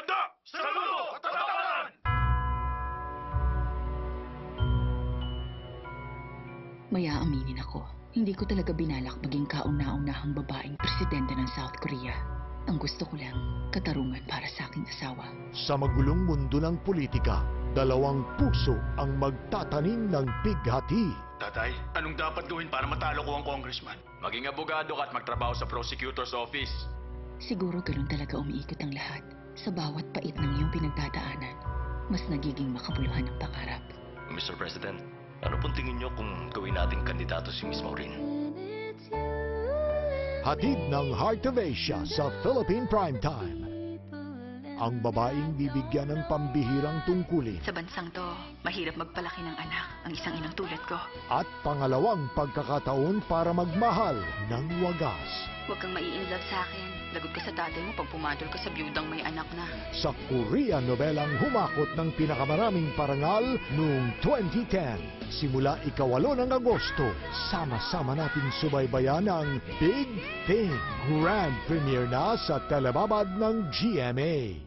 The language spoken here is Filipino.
Handa! Saludo! Katatakan! Maya aminin ako, hindi ko talaga binalak maging kauna-unahang babaeng presidente ng South Korea. Ang gusto ko lang, katarungan para sa aking asawa. Sa magulong mundo ng politika, dalawang puso ang magtatanim ng bighati. Tatay, anong dapat gawin para matalo ko ang congressman? Maging abogado ka at magtrabaho sa prosecutor's office. Siguro ganun talaga umiikot ang lahat. Sa bawat pait ng iyong pinagdadaanan, mas nagiging makabuluhan ang pangarap. Mr. President, ano pong tingin niyo kung gawin nating kandidato si Miss Maureen? Hatid ng Heart of Asia sa Philippine Primetime. Ang babaeng bibigyan ng pambihirang tungkulin Sa bansang to, mahirap magpalaki ng anak ang isang inang tulad ko. at pangalawang pagkakataon para magmahal ng wagas. Huwag kang mai-inlove sa akin. Lagot ka sa tatay mo pag pumadol ka sa byudang may anak na. Sa Korean novelang humakot ng pinakamaraming parangal noong 2010. Simula 8 ng Agosto, sama-sama nating subaybayan ang Big Thing. Grand premiere na sa telebabad ng GMA.